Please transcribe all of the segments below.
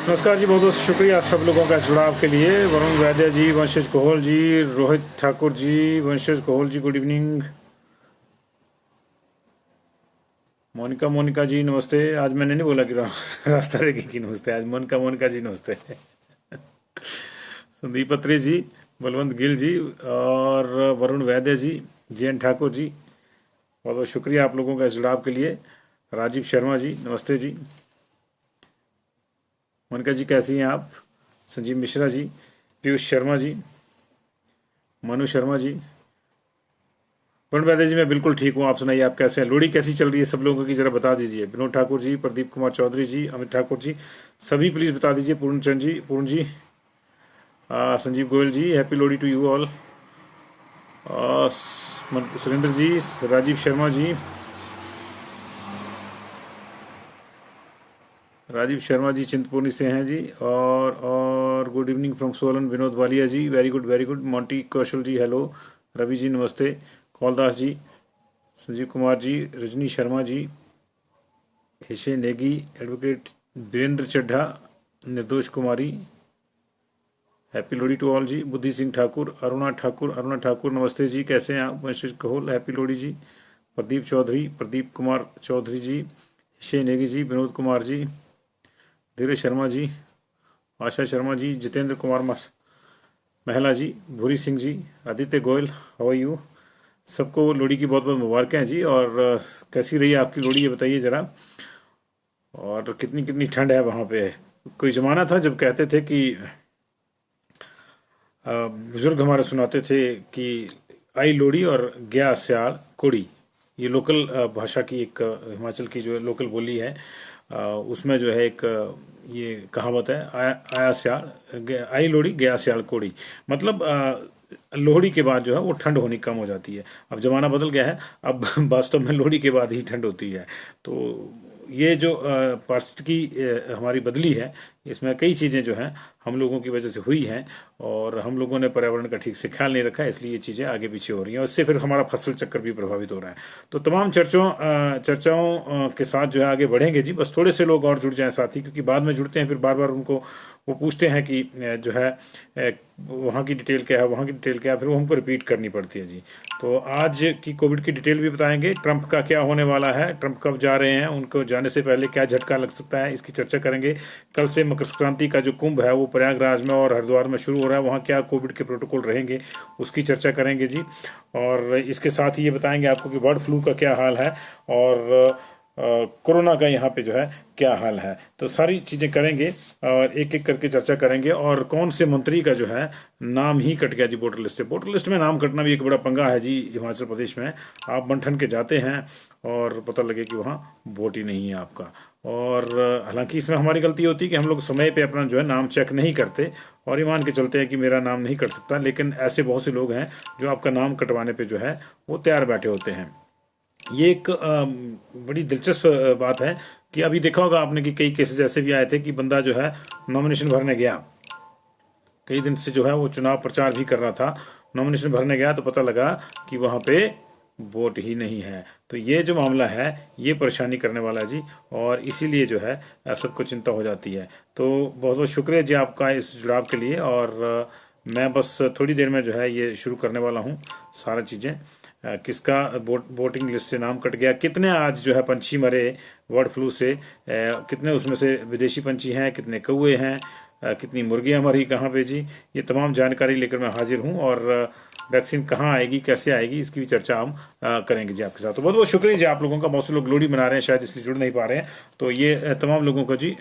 नमस्कार जी, बहुत बहुत शुक्रिया सब लोगों का जुड़ाव के लिए। वरुण वैद्य जी, वंशज कोहल जी, रोहित ठाकुर जी, वंशज कोहल जी, गुड इवनिंग। मोनिका जी नमस्ते। आज मैंने नहीं बोला कि रास्ता रेगी की नमस्ते, आज मोनिका जी नमस्ते। संदीप अत्री जी, बलवंत गिल जी और वरुण वैद्य जी, JN ठाकुर जी, बहुत बहुत शुक्रिया आप लोगों का इस जुड़ाव के लिए। राजीव शर्मा जी नमस्ते जी। मोनिका जी कैसी हैं आप? संजीव मिश्रा जी, पीयूष शर्मा जी, मनु शर्मा जी, वरुण वैद्य जी मैं बिल्कुल ठीक हूँ। आप सुनाइए, आप कैसे हैं? लोहड़ी कैसी चल रही है सब लोगों की, जरा बता दीजिए। विनोद ठाकुर जी, प्रदीप कुमार चौधरी जी, अमित ठाकुर जी, सभी प्लीज़ बता दीजिए। Purn ji, Sanjeev Goyal ji, happy Lohri to you all. Surender ji, Rajeev Sharma ji, Chintpurni से हैं जी। और good evening from Solan, Vinod Walia ji, very good very good. Monty Kaushal ji hello. Ravi ji नमस्ते। Kauldas ji, Sanjeev Kumar ji, Rajni Sharma ji, Hishe Negi, advocate Virender Chadha, Nirdosh Kumari, happy Lohri to all जी। बुद्धि सिंह ठाकुर, अरुणा ठाकुर नमस्ते जी, कैसे हैं आप? वंशिष कहोल, हैप्पी लोहड़ी जी। प्रदीप चौधरी, प्रदीप कुमार चौधरी जी, हिशे नेगी जी, विनोद कुमार जी, धीरज शर्मा जी, आशा शर्मा जी, जितेंद्र कुमार महिला जी, Bhuri Singh ji, Aditya Goyal, how are you? सबको लोहड़ी की बहुत बहुत मुबारकें हैं जी। और कैसी रही आपकी लोहड़ी, ये बताइए ज़रा। और कितनी कितनी ठंड है वहाँ पे? कोई ज़माना था जब कहते थे कि बुजुर्ग हमारे सुनाते थे कि आई लोहड़ी और गया सियाल कोड़ी। ये लोकल भाषा की एक हिमाचल की जो लोकल बोली है, उसमें जो है एक ये कहावत है, आया सियाल आई लोहड़ी गया सियाल कोड़ी। मतलब लोहड़ी के बाद जो है वो ठंड होनी कम हो जाती है। अब ज़माना बदल गया है, अब वास्तव में लोहड़ी के बाद ही ठंड होती है। तो ये जो पारिस्थितिकी हमारी बदली है, इसमें कई चीज़ें जो हैं हम लोगों की वजह से हुई हैं, और हम लोगों ने पर्यावरण का ठीक से ख्याल नहीं रखा है, इसलिए ये चीज़ें आगे पीछे हो रही हैं, और इससे फिर हमारा फसल चक्कर भी प्रभावित हो रहा है। तो तमाम चर्चाओं के साथ जो है आगे बढ़ेंगे जी। बस थोड़े से लोग और जुड़ जाएं साथी, क्योंकि बाद में जुड़ते हैं फिर बार बार उनको वो पूछते हैं कि जो है वहाँ की डिटेल क्या है, वहाँ की डिटेल क्या है, फिर वो हमको रिपीट करनी पड़ती है जी। तो आज की कोविड की डिटेल भी बताएंगे, ट्रंप का क्या होने वाला है, ट्रंप कब जा रहे हैं, उनको जाने से पहले क्या झटका लग सकता है, इसकी चर्चा करेंगे। कल से मकर संक्रांति का जो कुंभ है वो प्रयागराज में और हरिद्वार में शुरू हो रहा है, वहाँ क्या कोविड के प्रोटोकॉल रहेंगे, उसकी चर्चा करेंगे जी। और इसके साथ ही ये बताएंगे आपको कि बर्ड फ्लू का क्या हाल है, और कोरोना का यहाँ पे जो है क्या हाल है। तो सारी चीज़ें करेंगे और एक एक करके चर्चा करेंगे। और कौन से मंत्री का जो है नाम ही कट गया जी वोटर लिस्ट से। वोटर लिस्ट में नाम कटना भी एक बड़ा पंगा है जी हिमाचल प्रदेश में। आप बन के जाते हैं और पता लगे कि वहाँ वोट ही नहीं है आपका। और हालांकि इसमें हमारी गलती होती है कि हम लोग समय पे अपना जो है नाम चेक नहीं करते और ये मान के चलते हैं कि मेरा नाम नहीं कट सकता। लेकिन ऐसे बहुत से लोग हैं जो आपका नाम कटवाने पे जो है वो तैयार बैठे होते हैं। ये एक बड़ी दिलचस्प बात है कि अभी देखा होगा आपने कि कई केसेस ऐसे भी आए थे कि बंदा जो है नॉमिनेशन भरने गया, कई दिन से जो है वो चुनाव प्रचार भी कर रहा था, नॉमिनेशन भरने गया तो पता लगा कि वहाँ पे वोट ही नहीं है। तो ये जो मामला है ये परेशानी करने वाला है जी, और इसीलिए जो है सबको चिंता हो जाती है। तो बहुत बहुत शुक्रिया जी आपका इस जुड़ाव के लिए। और मैं बस थोड़ी देर में जो है ये शुरू करने वाला हूँ सारा चीज़ें। किसका वोटिंग लिस्ट से नाम कट गया, कितने आज जो है पंछी मरे बर्ड फ्लू से, कितने उसमें से विदेशी पंछी हैं, कितने कौवे हैं, कितनी मुर्गियां मरी कहाँ पे जी, ये तमाम जानकारी लेकर मैं हाजिर हूँ। और वैक्सीन कहाँ आएगी, कैसे आएगी, इसकी भी चर्चा हम करेंगे जी आपके साथ। तो बहुत बहुत शुक्रिया जी आप लोगों का। बहुत से लोग लोहड़ी मना रहे हैं, शायद इसलिए जुड़ नहीं पा रहे हैं। तो ये तमाम लोगों का जी।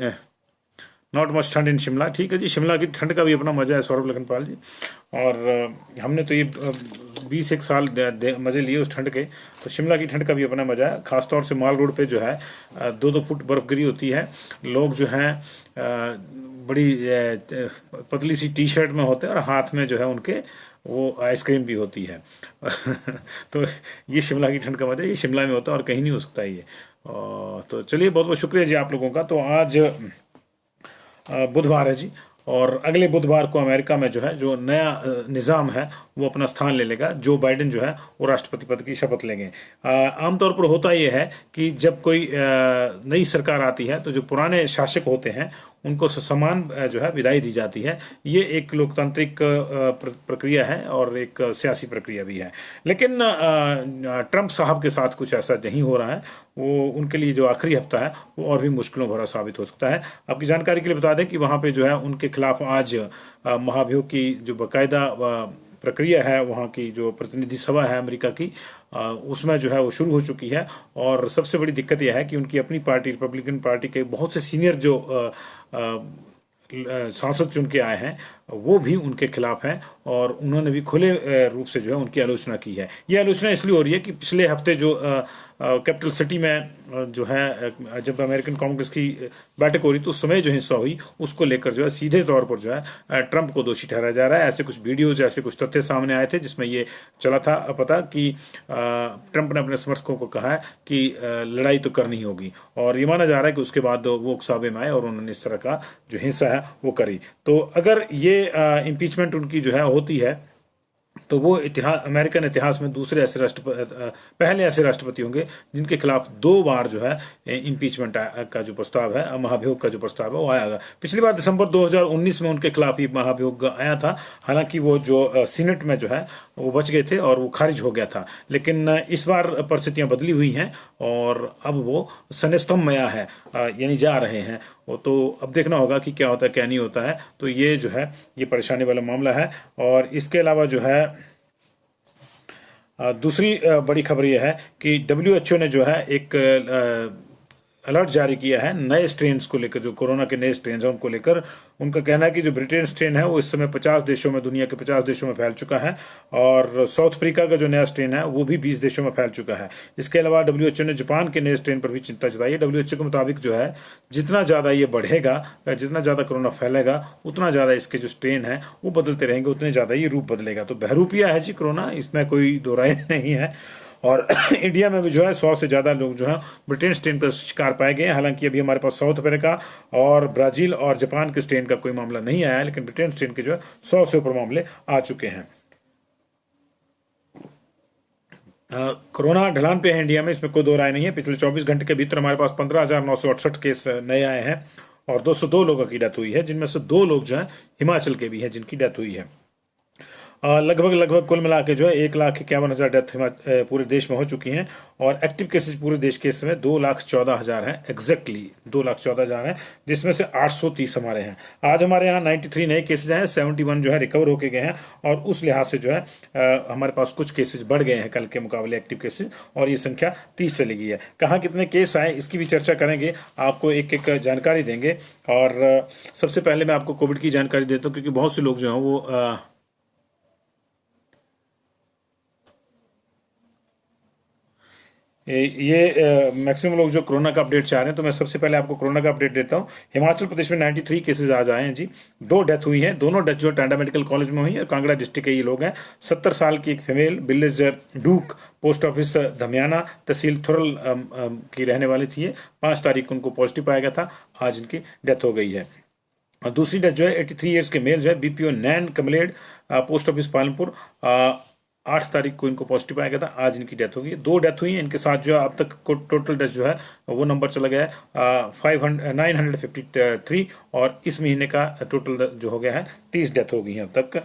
नॉट मच ठंड इन शिमला, ठीक है जी, शिमला की ठंड का भी अपना मजा है सौरभ लखनपाल जी। और हमने तो ये 20 एक साल मजे लिए उस ठंड के, तो शिमला की ठंड का भी अपना मजा है। खासतौर से माल रोड पे जो है 2-2 फुट बर्फ गिरी होती है, लोग जो हैं बड़ी पतली सी टी शर्ट में होते हैं और हाथ में जो है उनके वो आइसक्रीम भी होती है। तो ये शिमला की ठंड का मजा ये शिमला में होता है और कहीं नहीं हो सकता ये। तो चलिए बहुत बहुत शुक्रिया जी आप लोगों का। तो आज बुधवार है जी, और अगले बुधवार को अमेरिका में जो है जो नया निज़ाम है वो अपना स्थान ले लेगा। जो बाइडेन जो है वो राष्ट्रपति पद की शपथ लेंगे। आमतौर पर होता यह है कि जब कोई नई सरकार आती है तो जो पुराने शासक होते हैं उनको समान जो है विदाई दी जाती है। ये एक लोकतांत्रिक प्रक्रिया है और एक सियासी प्रक्रिया भी है। लेकिन ट्रंप साहब के साथ कुछ ऐसा नहीं हो रहा है। वो उनके लिए जो आखिरी हफ्ता है वो और भी मुश्किलों भरा साबित हो सकता है। आपकी जानकारी के लिए बता दें कि वहां पे जो है उनके खिलाफ आज महाभियोग की जो बाकायदा प्रक्रिया है, वहाँ की जो प्रतिनिधि सभा है अमेरिका की, उसमें जो है वो शुरू हो चुकी है। और सबसे बड़ी दिक्कत यह है कि उनकी अपनी पार्टी रिपब्लिकन पार्टी के बहुत से सीनियर जो सांसद चुन के आए हैं वो भी उनके खिलाफ हैं और उन्होंने भी खुले रूप से जो है उनकी आलोचना की है। यह आलोचना इसलिए हो रही है कि पिछले हफ्ते जो कैपिटल सिटी में जो है जब अमेरिकन कांग्रेस की बैठक हो रही तो उस समय जो हिंसा हुई उसको लेकर जो है सीधे तौर पर जो है ट्रंप को दोषी ठहराया जा रहा है। ऐसे कुछ वीडियोज, ऐसे कुछ तथ्य सामने आए थे जिसमें ये चला था पता कि ट्रंप ने अपने समर्थकों को कहा है कि लड़ाई तो करनी होगी और ये माना जा रहा है कि उसके बाद वो उकसावे में आए और उन्होंने इस तरह का जो हिंसा है वो करी। तो अगर ये इम्पीचमेंट उनकी जो है होती है तो वो अमेरिकन इतिहास में पहले ऐसे राष्ट्रपति होंगे जिनके खिलाफ 2 बार जो है इम्पीचमेंट का जो प्रस्ताव है, महाभियोग का जो प्रस्ताव है वो आया। पिछली बार दिसंबर 2019 में उनके खिलाफ ही महाभियोग आया था। हालांकि वो जो सीनेट में जो है वो बच गए थे और वो खारिज हो गया था। लेकिन इस बार परिस्थितियां बदली हुई हैं और अब वो सनेस्तम में है, यानी जा रहे हैं। वो तो अब देखना होगा कि क्या होता है क्या नहीं होता है। तो ये जो है ये परेशानी वाला मामला है। और इसके अलावा जो है दूसरी बड़ी खबर यह है कि WHO ने जो है एक अलर्ट जारी किया है नए स्ट्रेन्स को लेकर, जो कोरोना के नए स्ट्रेन है उनको लेकर। उनका कहना है कि जो ब्रिटेन स्ट्रेन है वो इस समय 50 देशों में, दुनिया के 50 देशों में फैल चुका है और साउथ अफ्रीका का जो नया स्ट्रेन है वो भी 20 देशों में फैल चुका है। इसके अलावा WHO ने जापान के नए स्ट्रेन पर भी चिंता जताई है। WHO के मुताबिक जो है जितना ज़्यादा ये बढ़ेगा, जितना ज़्यादा कोरोना फैलेगा, उतना ज़्यादा इसके जो स्ट्रेन है वो बदलते रहेंगे, उतने ज़्यादा ये रूप बदलेगा। तो बहरूपिया है जी कोरोना, इसमें कोई दो राय नहीं है। और इंडिया में भी जो है 100 से ज़्यादा लोग जो है ब्रिटेन स्ट्रेन का शिकार पाए गए हैं। हालांकि अभी हमारे पास साउथ अफ्रीका और ब्राजील और जापान के स्ट्रेन का कोई मामला नहीं आया है, लेकिन ब्रिटेन स्ट्रेन के जो है 100 से ऊपर मामले आ चुके हैं। कोरोना ढलान पे है इंडिया में, इसमें कोई दो राय नहीं है। पिछले 24 घंटे के भीतर हमारे पास 15,968 केस नए आए हैं और 202 लोगों की डेथ हुई है, जिनमें से 2 लोग जो है हिमाचल के भी हैं जिनकी डेथ हुई है। लगभग कुल मिला के जो है 1,51,000 डेथ पूरे देश में हो चुकी हैं और एक्टिव केसेस पूरे देश के समय 2,14,000 हैं, एग्जैक्टली 2,14,000 हैं, जिसमें से 830 हमारे हैं। आज हमारे यहाँ 93 नए केसेज हैं, 71 जो है रिकवर होके गए हैं और उस लिहाज से जो है हमारे पास कुछ केसेज बढ़ गए हैं कल के मुकाबले एक्टिव केसेज, और ये संख्या 30 चली गई है। कहाँ कितने केस आए इसकी भी चर्चा करेंगे, आपको एक एक जानकारी देंगे। और सबसे पहले मैं आपको कोविड की जानकारी देता हूँ, क्योंकि बहुत से लोग जो हैं वो ये मैक्सिमम लोग जो कोरोना का अपडेट चाह रहे हैं, तो मैं सबसे पहले आपको कोरोना का अपडेट देता हूं। हिमाचल प्रदेश में 93 केसेस आज आए हैं जी। 2 डेथ हुई हैं, दोनों डेथ जो टांडा मेडिकल कॉलेज में हुई है, कांगड़ा डिस्ट्रिक्ट के ये लोग हैं। 70 साल की एक फीमेल, विलेज डूक, पोस्ट ऑफिस धमियाना, तहसील थुरल की रहने वाली थी। 5 तारीख को उनको पॉजिटिव पाया गया था, आज इनकी डेथ हो गई है। और दूसरी डेथ जो है 83 ईयर्स के मेल जो है, BPO नैन कमलेड, पोस्ट ऑफिस पालमपुर, 8 तारीख को इनको पॉजिटिव आया गया था, आज इनकी डेथ हो गई। 2 डेथ हुई है इनके साथ जो है अब तक टोटल डेथ जो है वो नंबर चला गया है 953 और इस महीने का टोटल जो हो गया है 30 डेथ हो गई है अब तक।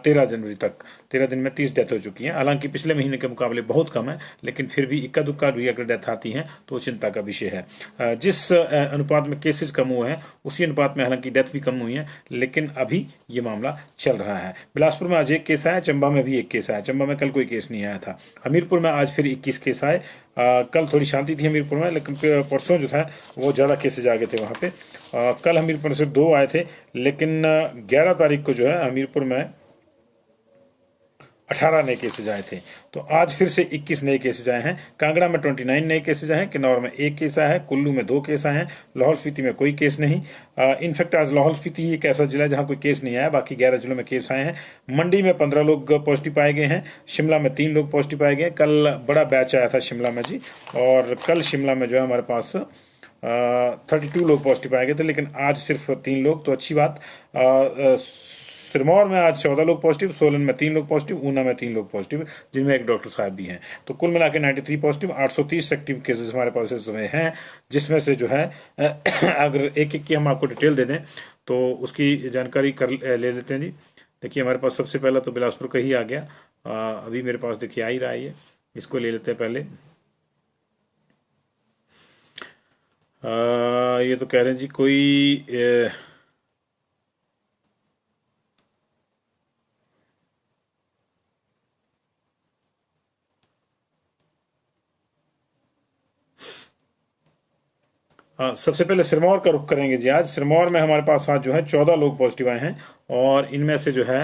13 जनवरी तक 13 दिन में 30 डेथ हो चुकी है। हालांकि पिछले महीने के मुकाबले बहुत कम है, लेकिन फिर भी इक्का दुक्का भी अगर डेथ आती है तो चिंता का विषय है। जिस अनुपात में केसेज कम हुए हैं उसी अनुपात में हालांकि डेथ भी कम हुई है, लेकिन अभी ये मामला चल रहा है। बिलासपुर में आज 1 केस आया, चंबा में भी 1 केस आया। चंबा में कल कोई केस नहीं आया था। हमीरपुर में आज फिर 21 केस आए। कल थोड़ी शांति थी हमीरपुर में, लेकिन परसों जो था वो ज़्यादा केसेज आ गए थे वहाँ पे। कल हमीरपुर से 2 आए थे, लेकिन 11 तारीख को जो है हमीरपुर में 18 नए केसेज आए थे। तो आज फिर से 21 नए केसेज आए हैं। कांगड़ा में 29 नए केसेज आए हैं, किन्नौर में 1 केस आया है, कुल्लू में 2 केस आए हैं, लाहौल स्पीति में कोई केस नहीं। इनफैक्ट आज लाहौल स्पीति ही एक ऐसा जिला है जहां कोई केस नहीं आया, बाकी 11 जिलों में केस आए हैं। मंडी में 15 लोग पॉजिटिव पाए गए हैं, शिमला में 3 लोग पॉजिटिव पाए गए। कल बड़ा बैच आया था शिमला में जी, और कल शिमला में जो है हमारे पास 32 लोग पॉजिटिव पाए गए थे, लेकिन आज सिर्फ 3 लोग, तो अच्छी बात। सिरमौर में आज 14 लोग पॉजिटिव, सोलन में 3 लोग पॉजिटिव, ऊना में 3 लोग पॉजिटिव, जिनमें एक डॉक्टर साहब भी हैं। तो कुल मिला के 93 पॉजिटिव, 830 एक्टिव केसेस हमारे पास इस समय हैं, जिसमें से जो है अगर एक एक की हम आपको डिटेल दे दें तो उसकी जानकारी ले लेते हैं जी। देखिए हमारे पास सबसे पहला तो बिलासपुर का ही आ गया, अभी मेरे पास देखिए आ ही रहा है ये, इसको ले लेते हैं पहले। ये तो कह रहे हैं जी कोई सबसे पहले सिरमौर का रुख करेंगे जी। आज सिरमौर में हमारे पास आज जो है 14 लोग पॉजिटिव आए हैं, और इनमें से जो है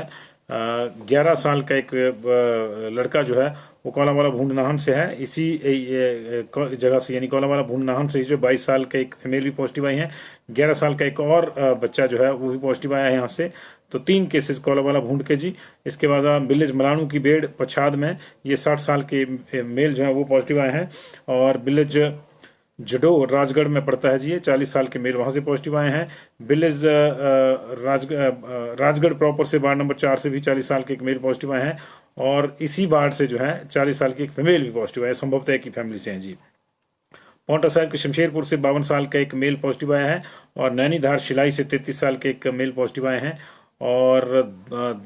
11 साल का एक लड़का जो है वो कोलावाला भूंड नाहन से है, इसी जगह से, यानी कोलावाला भूंड नाहन से। जो 22 साल का एक फीमेल भी पॉजिटिव आई है, 11 साल का एक और बच्चा जो है वो भी पॉजिटिव आया है यहाँ से। तो 3 केसेस कोलावाला भूंड के जी। इसके बाद विलेज मलानू की बेड़ पछाद में ये 60 साल के मेल जो है वो पॉजिटिव आए हैं, और विलेज जडो राजगढ़ में पड़ता है जी, ये 40 साल के मेल वहां से पॉजिटिव आए हैं। विलेज राजगढ़ प्रॉपर से वार्ड नंबर 4 से भी 40 साल के एक मेल पॉजिटिव आए हैं, और इसी वार्ड से जो है 40 साल की एक फीमेल भी पॉजिटिव आए, संभवतः एक ही फैमिली से हैं जी। पाउंटा साहिब के शमशेरपुर से 52 साल का एक मेल पॉजिटिव आया है, और नैनीधार शिलाई से 33 साल के एक मेल पॉजिटिव आए हैं, और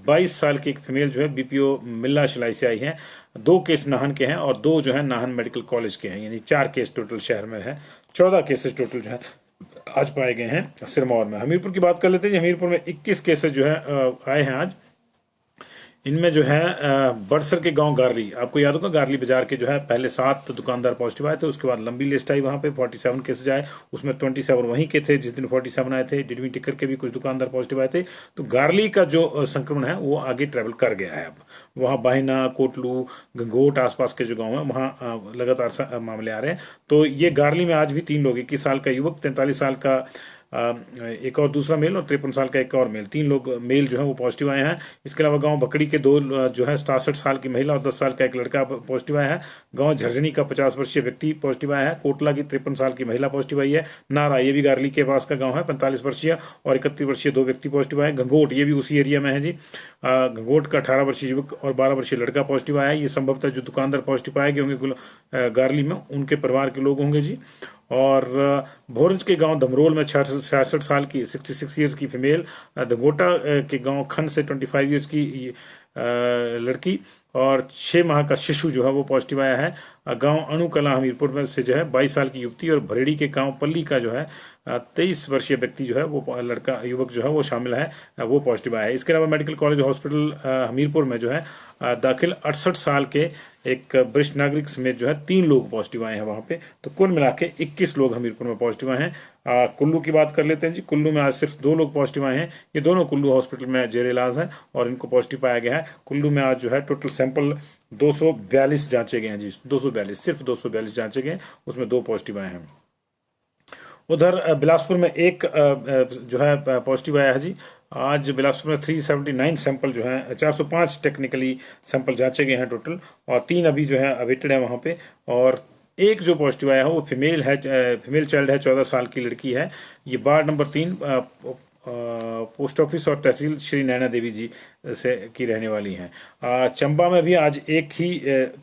22 साल की एक फीमेल जो है बीपीओ मिल्ला शिलाई से आई है। 2 केस नाहन के हैं और 2 जो है नाहन मेडिकल कॉलेज के हैं, यानी 4 केस टोटल शहर में है। 14 केसेस टोटल जो है आज पाए गए हैं सिरमौर में। हमीरपुर की बात कर लेते हैं। हमीरपुर में 21 केसेस जो है आए हैं आज। इनमें जो है बड़सर के गांव गारली, आपको याद होगा गारली बाजार के जो है पहले 7 दुकानदार पॉजिटिव आए थे, उसके बाद लंबी लिस्ट आई, वहां पे 47 केसेज आए, उसमें 27 वहीं के थे जिस दिन 47 आए थे। डिडवी टिक्कर के भी कुछ दुकानदार पॉजिटिव आए थे। तो गारली का जो संक्रमण है वो आगे ट्रेवल कर गया है। अब वहाँ बाहिना, कोटलू, गंगोट आसपास के जो गाँव है वहाँ लगातार मामले आ रहे हैं। तो ये गारली में आज भी 3 लोग, 21 साल का युवक, 43 साल का एक और दूसरा मेल, और 53 साल का एक और मेल, 3 लोग मेल जो है वो पॉजिटिव आए हैं। इसके अलावा गांव भकड़ी के 2 जो है 67 साल की महिला और 10 साल का एक लड़का पॉजिटिव आया है। गांव झरझनी का 50 वर्षीय व्यक्ति पॉजिटिव आया है। कोटला की 53 साल की महिला पॉजिटिव आई है। नारा, ये भी गारली के पास का गाँव है, 45 वर्षीय और 31 वर्षीय 2 व्यक्ति पॉजिटिव आए। गंगोट, ये भी उसी एरिया में है जी। गंगोट का 18 वर्षीय युवक और 12 वर्षीय लड़का पॉजिटिव आया है। ये संभवतः जो दुकानदार पॉजिटिव पाए गए होंगे गारली में, उनके परिवार के लोग होंगे जी। और भोरंज के गांव धमरोल में 66 साल की 66 ईयर्स की फीमेल, दंगोटा के गांव खन से 25 ईयर्स की लड़की, और 6 माह का शिशु जो है वो पॉजिटिव आया है। गांव अणुकला हमीरपुर में से जो है 22 साल की युवती, और भरेड़ी के गांव पल्ली का जो है 23 वर्षीय व्यक्ति जो है वो लड़का युवक जो है वो शामिल है, वो पॉजिटिव आया है। इसके अलावा मेडिकल कॉलेज हॉस्पिटल हमीरपुर में जो है दाखिल 68 साल के एक वरिष्ठ नागरिक समेत जो है 3 लोग पॉजिटिव आए हैं वहां पे। तो कुल मिला के 21 लोग हमीरपुर में पॉजिटिव आए हैं। कुल्लू की बात कर लेते हैं जी। कुल्लू में आज सिर्फ 2 लोग पॉजिटिव आए हैं। ये दोनों कुल्लू हॉस्पिटल में जेर इलाज है और इनको पॉजिटिव पाया गया है। कुल्लू में आज जो है टोटल सैंपल 242 जांचे गए हैं जी। 242, सिर्फ 242 जांचे गए, उसमें 2 पॉजिटिव आए हैं। उधर बिलासपुर में एक जो है पॉजिटिव आया है जी। आज बिलासपुर में 379 सैंपल जो है, 405 टेक्निकली सैंपल जांचे गए हैं टोटल, और 3 अभी जो है अवेटेड है वहां पे। और एक जो पॉजिटिव आया है वो फीमेल है, फीमेल चाइल्ड है, 14 साल की लड़की है। ये वार्ड नंबर 3 पोस्ट ऑफिस और तहसील श्री नैना देवी जी से की रहने वाली हैं। चंबा में भी आज एक ही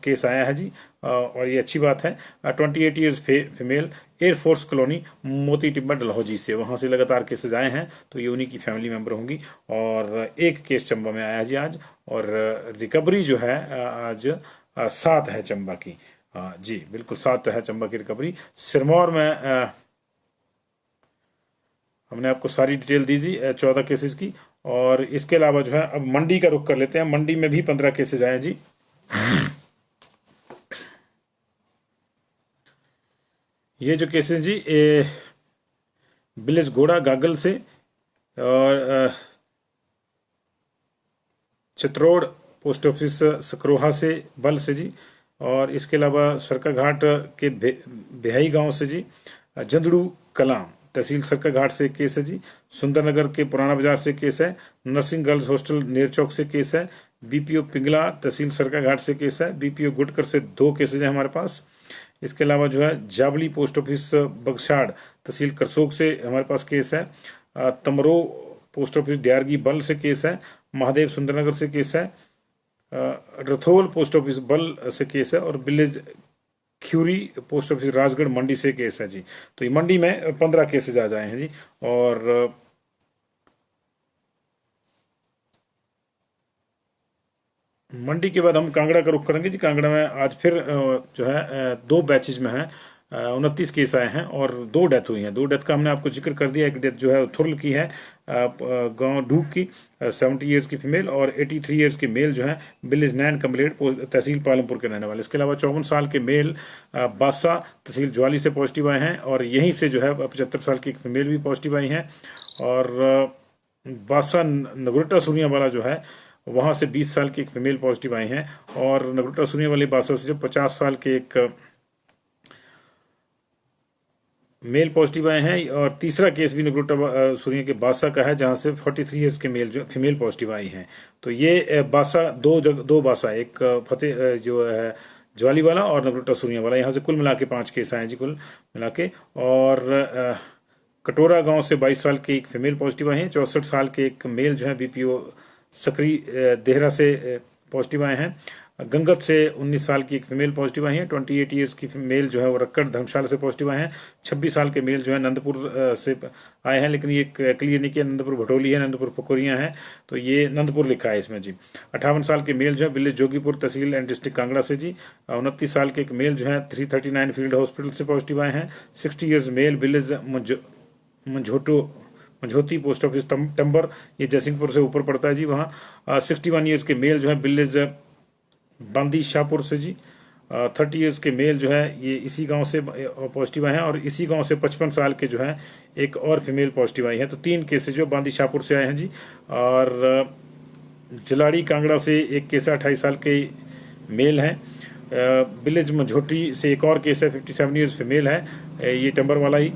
केस आया है जी, और ये अच्छी बात है। 28 ईयर्स फीमेल, एयरफोर्स कॉलोनी मोती टिब्बा डलहौजी से, वहां से लगातार केसेस आए हैं, तो ये उन्हीं की फैमिली मेंबर होंगी। और एक केस चंबा में आया है जी आज, और रिकवरी जो है आज 7 है चंबा की। जी बिल्कुल 7 है चंबा की रिकवरी। सिरमौर में हमने आपको सारी डिटेल दी थी 14 केसेस की। और इसके अलावा जो है अब मंडी का रुख कर लेते हैं। मंडी में भी 15 केसेस आए जी। ये जो केसेस जी विलेज घोड़ा गागल से, और चित्रोड़ पोस्ट ऑफिस सकरोहा से बल से जी। और इसके अलावा सरका घाट के बेहाई गांव से जी। जंदड़ू कलां तहसील सरका घाट से केस है जी। सुंदरनगर के पुराना बाजार से केस है। नर्सिंग गर्ल्स हॉस्टल नेरचौक से केस है। बीपीओ पिंगला तहसील सरका घाट से केस है। बीपीओ गुटकर से 2 केसेज है हमारे पास। इसके अलावा जो है जाबली पोस्ट ऑफिस बगसाड़ तहसील करसोग से हमारे पास केस है। तमरो पोस्ट ऑफिस डियारगी बल से केस है। महादेव सुंदरनगर से केस है। रथोल पोस्ट ऑफिस बल से केस है। और विलेज ख्यूरी पोस्ट ऑफिस राजगढ़ मंडी से केस है जी। तो ये मंडी में 15 केसेज आ जाए हैं जी। और मंडी के बाद हम कांगड़ा का रुख करेंगे जी। कांगड़ा में आज फिर जो है 2 बैचेज में है 29 केस आए हैं और 2 डेथ हुई हैं। 2 डेथ का हमने आपको जिक्र कर दिया। एक डेथ जो है थुरल की है, गांव ढूक की, 70 ईयर्स की फीमेल, और 83 ईयर्स के मेल जो है विलेज नैन कम्बलेट तहसील पालमपुर के रहने वाले। इसके अलावा 54 साल के मेल बादशाह तहसील ज्वाली से पॉजिटिव आए हैं। और यहीं से जो है 75 साल की एक फीमेल भी पॉजिटिव आई हैं। और बादशाह नगरोटा सुरिया वाला जो है वहाँ से 20 साल की एक फीमेल पॉजिटिव आई हैं। और नगरोटा सुनिया वाली बादशाह से जो 50 साल के एक मेल पॉजिटिव आए हैं। और तीसरा केस भी नगरोटा सुनिया के बादशाह का है, जहाँ से 43 ईयर्स के मेल जो फीमेल पॉजिटिव आई हैं। तो ये बादशाह दो बादशाह, एक फतेह जो है ज्वाली वाला और नगरोटा सुनिया वाला, यहाँ से कुल मिला के 5 केस आए हैं जी कुल मिला के। और कटोरा गांव से 22 साल की एक फीमेल पॉजिटिव आई हैं। 64 साल के एक मेल जो है बीपीओ सकरी देहरा से पॉजिटिव आए हैं। गंगत से 19 साल की एक फीमेल पॉजिटिव आई है। 28 ईयर्स की मेल जो है वो रक्कड़ धर्मशाला से पॉजिटिव आए हैं। 26 साल के मेल जो है नंदपुर से आए हैं, लेकिन ये क्लियर नहीं किया नंदपुर भटोली है, नंदपुर फकोरिया है, तो ये नंदपुर लिखा है इसमें जी। 58 साल के मेल जो है village Jogipur tehsil and district Kangra से जी। 29 साल के एक मेल जो है 339 फील्ड हॉस्पिटल से पॉजिटिव आए हैं। 60 years male village Manjhoti post office Tambar, ये जयसिंहपुर से ऊपर पड़ता है जी वहाँ। 61 ईयर्स के मेल जो है विलेज बांदी शाहपुर से जी। 30 ईयर्स के मेल जो है ये इसी गांव से पॉजिटिव आए हैं। और इसी गांव से 55 साल के जो है एक और फीमेल पॉजिटिव आई है। तो 3 केसेज जो बांदी शाहपुर से आए हैं जी। और जलाड़ी कांगड़ा से एक केस 28 साल के मेल हैं। विलेज मझोटी से एक और केस है, 57 ईयर्स फीमेल है, ये टंबर वाला ही।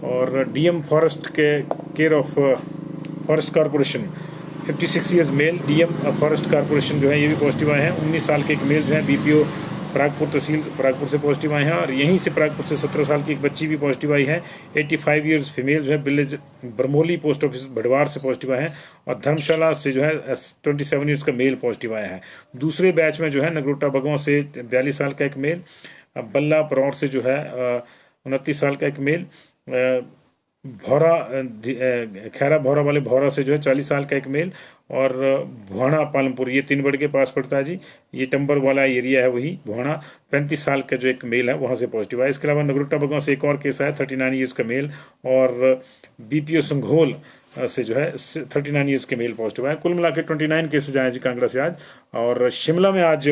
और डीएम फॉरेस्ट के care of forest corporation 56 years male DM forest corporation जो है ये भी पॉजिटिव आए हैं। 19 साल के एक मेल जो है बीपीओ परागपुर तहसील परागपुर से पॉजिटिव आए हैं। और यहीं से परागपुर से 17 साल की एक बच्ची भी पॉजिटिव आई है। 85 ईयर्स फीमेल जो है विलेज बरमोली पोस्ट ऑफिस भड़वार से पॉजिटिव आए हैं। और धर्मशाला से जो है 27 ईयर्स का मेल पॉजिटिव आया है। दूसरे बैच में जो है नगरोटा बगवां से 42 साल का एक मेल, बल्ला परौर से जो है 29 साल का एक मेल, भौरा खैरा भौरा वाले भौरा से जो है 40 साल का एक मेल, और भुआणा पालमपुर ये 3 बड़ के पास पड़ता है जी, ये टंबर वाला एरिया है वही भुआणा, 35 साल का जो एक मेल है वहाँ से पॉजिटिव है। इसके अलावा नगरोटा बगवां से एक और केस आया 39 ईयर्स का मेल, और बीपीओ संघोल से जो है 39 ईयर्स के मेल पॉजिटिव है। कुल मिला के 29 केसेज आए जी कांगड़ा से आज। और शिमला में आज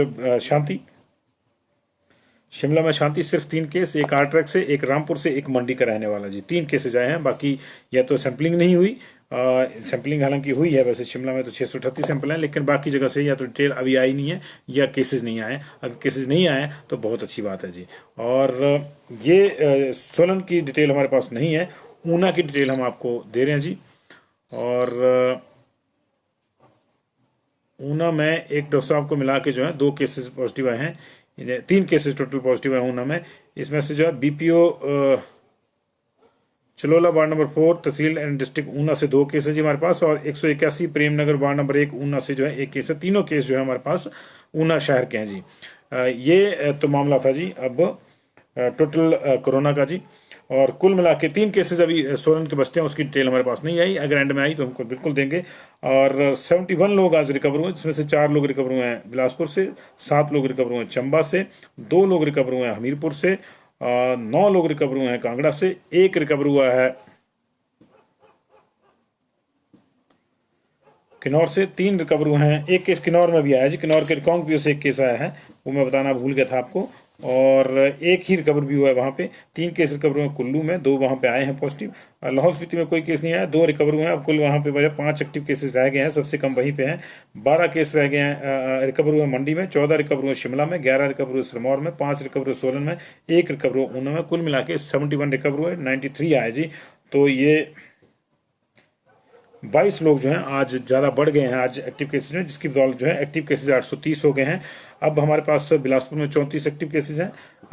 शिमला में शांति सिर्फ 3 केस, एक आरट्रैक से, एक रामपुर से, एक मंडी का रहने वाला जी। 3 केसेज आए हैं। बाकी या तो सैंपलिंग नहीं हुई, सैंपलिंग हालांकि हुई है वैसे शिमला में तो 638 सैंपल हैं, लेकिन बाकी जगह से या तो डिटेल अभी आई नहीं है या केसेज नहीं आए। अगर केसेज नहीं आए तो बहुत अच्छी बात है जी। और ये सोलन की डिटेल हमारे पास नहीं है, ऊना की डिटेल हम आपको दे रहे हैं जी। और ऊना में एक डॉक्टर साहब को मिला के जो है 2 केसेस पॉजिटिव आए हैं, 3 केसेस टोटल पॉजिटिव है ऊना में। इसमें से जो है बीपीओ चलोला वार्ड नंबर 4 तहसील एंड डिस्ट्रिक्ट ऊना से 2 केस है जी हमारे पास। और 181 प्रेमनगर वार्ड नंबर 1 ऊना से जो है 1 केस है। तीनों केस जो है हमारे पास ऊना शहर के हैं जी। ये तो मामला था जी अब टोटल कोरोना का जी। और कुल मिला के 3 केसेज अभी सोलन के बचते हैं, उसकी डिटेल हमारे पास नहीं आई, अगर एंड में आई तो हमको बिल्कुल देंगे। और 71 लोग आज रिकवर हुए, जिसमें से 4 लोग रिकवर हुए हैं बिलासपुर से, 7 लोग रिकवर हुए हैं चंबा से, 2 लोग रिकवर हुए हैं हमीरपुर से, 9 लोग रिकवर हुए हैं कांगड़ा से, 1 रिकवर हुआ है किन्नौर से, 3 रिकवर हुए हैं, 1 केस किन्नौर में भी आया जी, किन्नौर के रिकांगपिओ से 1 केस आया है, वो मैं बताना भूल गया था आपको। और 1 ही रिकवर भी हुआ है वहाँ पे। 3 केस रिकवर हुए कुल्लू में, 2 वहाँ पे आए हैं पॉजिटिव। लाहौल स्पीति में कोई केस नहीं आया, 2 रिकवर हुए हैं। अब कुल वहाँ पे 5 एक्टिव केसेस रह गए हैं, सबसे कम वहीं पे हैं। 12 केस रह गए हैं रिकवर हुए मंडी में, 14 रिकवर हुए शिमला में, 11 रिकवर हुए सिरमौर में, 5 रिकवर हुए सोलन में, 1 रिकवर हुआ ऊना में। कुल मिला के 71 रिकवर हुए, 93 आए जी। तो ये 22 लोग जो हैं आज ज़्यादा बढ़ गए हैं आज एक्टिव केसेज में, जिसकी बदौलत जो है एक्टिव केसेज 830 हो गए हैं। अब हमारे पास बिलासपुर में 34 एक्टिव केसेज हैं,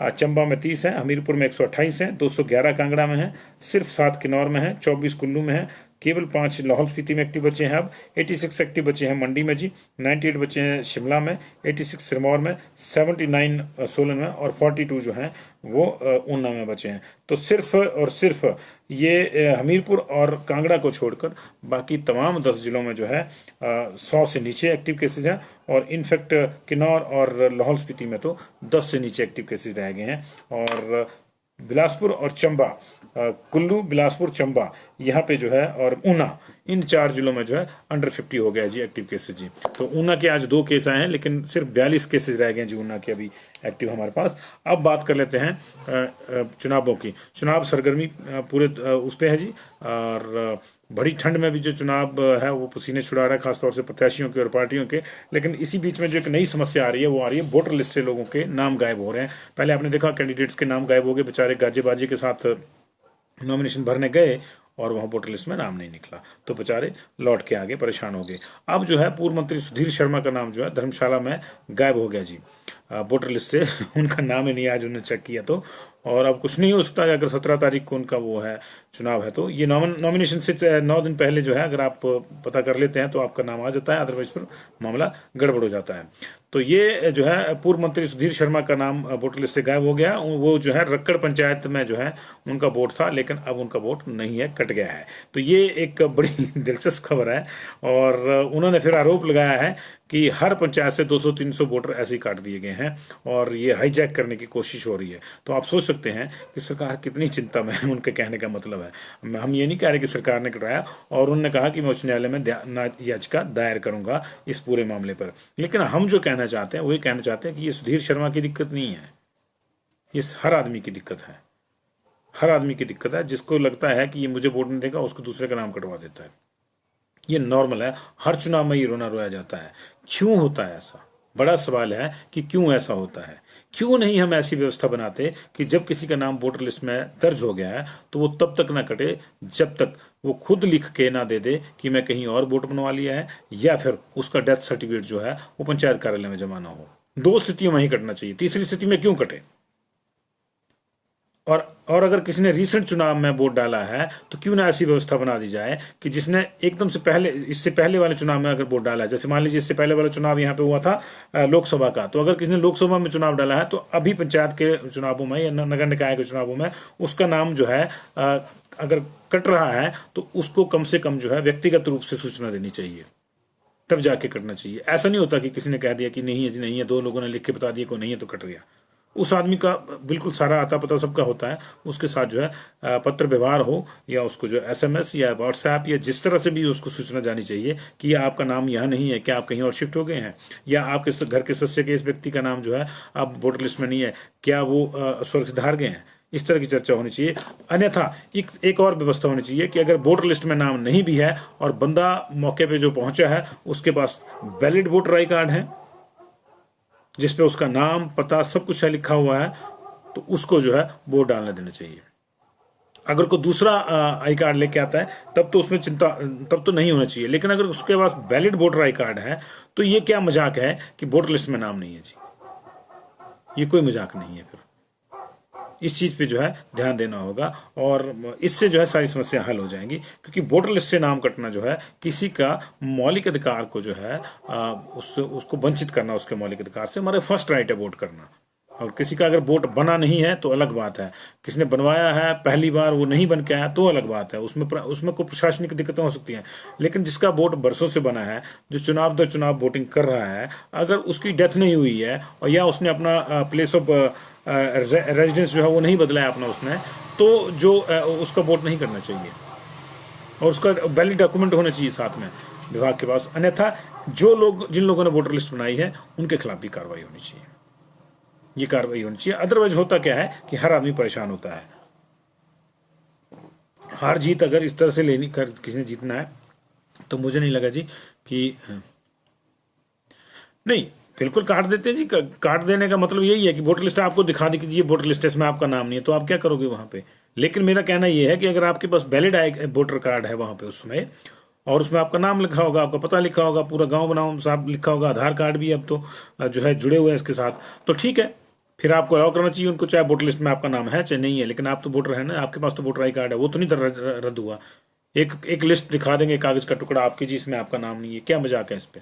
चंबा में 30 है, हमीरपुर में 128 हैं, 211 कांगड़ा में है, सिर्फ 7 किन्नौर में है, 24 कुल्लू में है, केवल 5 लाहौल स्पीति में एक्टिव बचे हैं। अब 86 एक्टिव बचे हैं मंडी में जी, 98 बचे हैं शिमला में, 86 सिरमौर में, 79 सोलन में और 42 जो हैं वो ऊना में बचे हैं। तो सिर्फ और सिर्फ ये हमीरपुर और कांगड़ा को छोड़कर बाकी तमाम 10 जिलों में जो है 100 से नीचे एक्टिव केसेज हैं, और इनफैक्ट किन्नौर और लाहौल स्पीति में तो 10 से नीचे एक्टिव केसेज रह गए हैं। और बिलासपुर और चंबा, कुल्लू, बिलासपुर, चंबा, यहाँ पे जो है, और ऊना, इन 4 जिलों में जो है अंडर 50 हो गया जी एक्टिव केसेज जी। तो ऊना के आज 2 केस आए हैं, लेकिन सिर्फ 42 केसेज रह गए जी ऊना के अभी एक्टिव हमारे पास। अब बात कर लेते हैं चुनावों की। चुनाव सरगर्मी पूरे उस पे है जी, और बड़ी ठंड में भी जो चुनाव है वो पसीने छुड़ा रहा है, खासतौर से प्रत्याशियों के और पार्टियों के। लेकिन इसी बीच में जो एक नई समस्या आ रही है वो आ रही है वोटर लिस्ट से लोगों के नाम गायब हो रहे हैं। पहले आपने देखा कैंडिडेट्स के नाम गायब हो गए, बेचारे गाजेबाजी के साथ नॉमिनेशन भरने गए और वहां वोटर लिस्ट में नाम नहीं निकला, तो बेचारे लौट के आगे परेशान हो गए। अब जो है पूर्व मंत्री सुधीर शर्मा का नाम जो है धर्मशाला में गायब हो गया जी वोटर लिस्ट से। उनका नाम ही नहीं, आज उन्होंने चेक किया तो। और अब कुछ नहीं हो सकता अगर 17 तारीख को उनका वो है चुनाव है, तो ये नॉमिनेशन से 9 दिन पहले जो है अगर आप पता कर लेते हैं तो आपका नाम आ जाता है, अदरवाइज फिर मामला गड़बड़ हो जाता है। तो ये जो है पूर्व मंत्री सुधीर शर्मा का नाम वोटर लिस्ट से गायब हो गया। वो जो है रक्कड़ पंचायत में जो है उनका वोट था, लेकिन अब उनका वोट नहीं है, कट गया है। तो ये एक बड़ी दिलचस्प खबर है, और उन्होंने फिर आरोप लगाया है कि हर पंचायत से 200-300 वोटर ऐसे ही काट दिए गए हैं, और ये हाईजैक करने की कोशिश हो रही है। तो आप सोच सकते हैं कि सरकार कितनी चिंता में है, उनके कहने का मतलब है। हम ये नहीं कह रहे कि सरकार ने कटवाया, और उन्होंने कहा कि मैं उच्च न्यायालय में याचिका दायर करूंगा इस पूरे मामले पर। लेकिन हम जो कहना चाहते हैं वही कहना चाहते हैं कि ये सुधीर शर्मा की दिक्कत नहीं है, ये हर आदमी की दिक्कत है। हर आदमी की दिक्कत है, जिसको लगता है कि ये मुझे वोट नहीं देगा उसको दूसरे का नाम कटवा देता है। ये नॉर्मल है, हर चुनाव में ये रोना रोया जाता है। क्यों होता है ऐसा? बड़ा सवाल है कि क्यों ऐसा होता है। क्यों नहीं हम ऐसी व्यवस्था बनाते कि जब किसी का नाम वोटर लिस्ट में दर्ज हो गया है तो वो तब तक ना कटे जब तक वो खुद लिख के ना दे दे कि मैं कहीं और वोट बनवा लिया है, या फिर उसका डेथ सर्टिफिकेट जो है वो पंचायत कार्यालय में जमा ना हो। 2 स्थितियों में ही कटना चाहिए, तीसरी स्थिति में क्यों कटे? और अगर किसी ने रिसेंट चुनाव में वोट डाला है तो क्यों ना ऐसी व्यवस्था बना दी जाए कि जिसने एकदम से पहले, इससे पहले वाले चुनाव में अगर वोट डाला है, जैसे मान लीजिए इससे पहले वाला चुनाव यहाँ पे हुआ था लोकसभा का, तो अगर किसी ने लोकसभा में चुनाव डाला है तो अभी पंचायत के चुनावों में या नगर निकाय के चुनावों में उसका नाम जो है अगर कट रहा है तो उसको कम से कम जो है व्यक्तिगत रूप से सूचना देनी चाहिए, तब जाके कटना चाहिए। ऐसा नहीं होता कि किसी ने कह दिया कि नहीं है जी नहीं है, 2 लोगों ने लिख के बता दिया को नहीं है तो कट गया। उस आदमी का बिल्कुल सारा आता पता सबका होता है, उसके साथ जो है पत्र व्यवहार हो या उसको जो SMS या व्हाट्सएप या जिस तरह से भी उसको सूचना जानी चाहिए कि आपका नाम यहाँ नहीं है, क्या आप कहीं और शिफ्ट हो गए हैं, या आपके घर के सदस्य के इस व्यक्ति का नाम जो है आप वोटर लिस्ट में नहीं है, क्या वो सुरक्षित हार गए हैं। इस तरह की चर्चा होनी चाहिए। अन्यथा एक और व्यवस्था होनी चाहिए कि अगर वोटर लिस्ट में नाम नहीं भी है और बंदा मौके पे जो पहुंचा है उसके पास वैलिड वोटर आई कार्ड है जिसपे उसका नाम पता सब कुछ है लिखा हुआ है, तो उसको जो है वोट डालने देना चाहिए। अगर कोई दूसरा आई कार्ड लेके आता है तब तो उसमें चिंता, तब तो नहीं होना चाहिए। लेकिन अगर उसके पास वैलिड वोटर आई कार्ड है तो ये क्या मजाक है कि वोटर लिस्ट में नाम नहीं है जी, ये कोई मजाक नहीं है। फिर इस चीज पे जो है ध्यान देना होगा, और इससे जो है सारी समस्या हल हो जाएंगी। क्योंकि वोटर लिस्ट से नाम कटना जो है किसी का मौलिक अधिकार को जो है उसको वंचित करना, उसके मौलिक अधिकार से। हमारे फर्स्ट राइट है वोट करना, और किसी का अगर वोट बना नहीं है तो अलग बात है। किसी ने बनवाया है पहली बार वो नहीं बन के आया तो अलग बात है, उसमें कोई प्रशासनिक दिक्कतें हो सकती हैं। लेकिन जिसका वोट बरसों से बना है, जो चुनाव दर चुनाव वोटिंग कर रहा है, अगर उसकी डेथ नहीं हुई है और या उसने अपना प्लेस ऑफ रेजिडेंस जो है वो नहीं बदला है अपना उसने, तो जो उसका वोट नहीं करना चाहिए, और उसका वैलिड डॉक्यूमेंट होना चाहिए साथ में विभाग के पास। अन्यथा जिन लोगों ने वोटर लिस्ट बनाई है उनके खिलाफ भी कार्रवाई होनी चाहिए, ये कार्रवाई होनी चाहिए। अदरवाइज होता क्या है कि हर आदमी परेशान होता है। हार जीत अगर इस तरह से लेनी कर किसी ने जीतना है तो मुझे नहीं लगा जी कि नहीं, बिल्कुल काट देते हैं जी। काट देने का मतलब यही है कि वोटर लिस्ट आपको दिखा दीजिए, वोटर लिस्ट में आपका नाम नहीं है, तो आप क्या करोगे वहां पे। लेकिन मेरा कहना यह है कि अगर आपके पास वैलिड वोटर कार्ड है वहां पे उस समय, और उसमें आपका नाम लिखा होगा, आपका पता लिखा होगा, पूरा गांव बनाओ साहब लिखा होगा, आधार कार्ड भी अब तो जो है जुड़े हुए हैं इसके साथ, तो ठीक है, फिर आपको अलाउ करना चाहिए उनको, चाहे वोटर लिस्ट में आपका नाम है चाहे नहीं है, लेकिन आप तो वोटर है ना, आपके पास तो वोटर आई कार्ड है, वो तो नहीं रद्द हुआ। एक एक लिस्ट दिखा देंगे कागज का टुकड़ा आपकी जिसमें आपका नाम नहीं है, क्या मजाक है इस पे।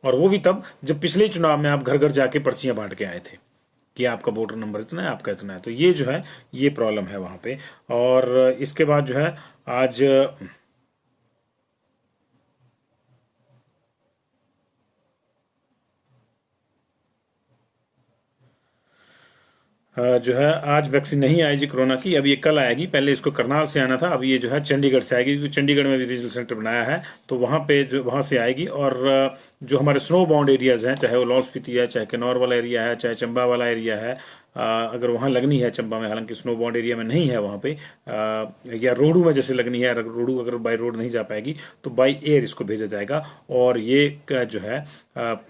और वो भी तब जब पिछले चुनाव में आप घर घर जाके पर्चियां बांट के आए थे कि आपका वोटर नंबर इतना है, आपका इतना है, तो ये जो है ये प्रॉब्लम है वहां पे। और इसके बाद जो है आज जो है आज वैक्सीन नहीं आई जी कोरोना की, अब ये कल आएगी, पहले इसको करनाल से आना था, अब ये जो है चंडीगढ़ से आएगी, क्योंकि चंडीगढ़ में भी रीजनल सेंटर बनाया है, तो वहाँ पे जो वहाँ से आएगी। और जो हमारे स्नो बाउंड एरियाज हैं, चाहे वो लाहौल स्पीति है, चाहे किन्नौर वाला एरिया है, चाहे चंबा वाला एरिया है, अगर वहाँ लगनी है चंबा में, हालांकि स्नो बाउंड एरिया में नहीं है वहाँ पे, या रोडू में जैसे लगनी है, रोडू अगर बाई रोड नहीं जा पाएगी तो बाई एयर इसको भेजा जाएगा। और ये जो है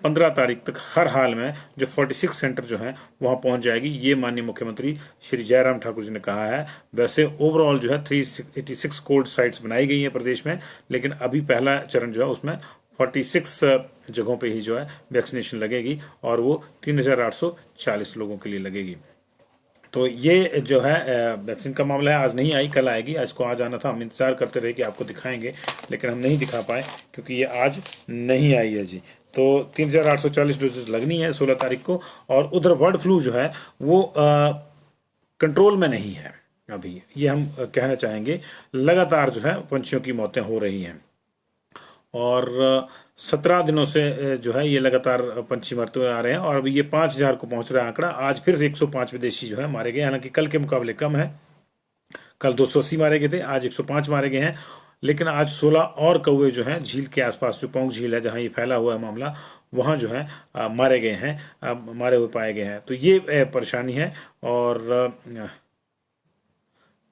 15 तारीख तक हर हाल में जो 46 सेंटर जो है वहाँ पहुंच जाएगी, ये माननीय मुख्यमंत्री श्री जयराम ठाकुर जी ने कहा है। वैसे ओवरऑल जो है 386 कोल्ड साइट्स बनाई गई है प्रदेश में, लेकिन अभी पहला चरण जो है उसमें 46 जगहों पे ही जो है वैक्सीनेशन लगेगी, और वो 3840 लोगों के लिए लगेगी। तो ये जो है वैक्सीन का मामला है, आज नहीं आई, कल आएगी। आज को आज आना था, हम इंतजार करते रहे कि आपको दिखाएंगे, लेकिन हम नहीं दिखा पाए क्योंकि ये आज नहीं आई है जी। तो 3840 डोजेज लगनी है 16 तारीख को। और उधर बर्ड फ्लू जो है वो कंट्रोल में नहीं है अभी, ये हम कहना चाहेंगे। लगातार जो है पंछियों की मौतें हो रही हैं, और 17 दिनों से जो है ये लगातार पंछी मरते हुए आ रहे हैं, और अभी ये 5000 को पहुंच रहा है आंकड़ा। आज फिर से 105 विदेशी जो है मारे गए, हालांकि कल के मुकाबले कम है, कल 280 मारे गए थे, आज 105 मारे गए हैं। लेकिन आज 16 और कौवे जो हैं झील के आसपास, जो पौंग झील है जहां ये फैला हुआ है मामला, वहां जो है मारे गए हैं, मारे हुए पाए गए हैं। तो ये परेशानी है। और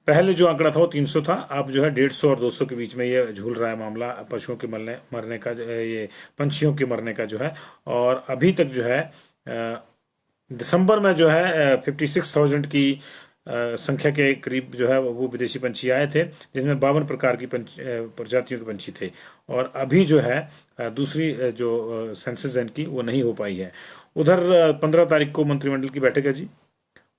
पहले जो आंकड़ा था वो 300 था, अब जो है 150 और 200 के बीच में ये झूल रहा है मामला पशुओं के मरने का, ये पंछियों के मरने का जो है। और अभी तक जो है दिसंबर में जो है 56,000 की संख्या के करीब जो है वो विदेशी पंछी आए थे, जिसमें 52 प्रकार की प्रजातियों के पंछी थे। और अभी जो है दूसरी जो सेंसस है इनकी वो नहीं हो पाई है। उधर 15 तारीख को मंत्रिमंडल की बैठक है जी,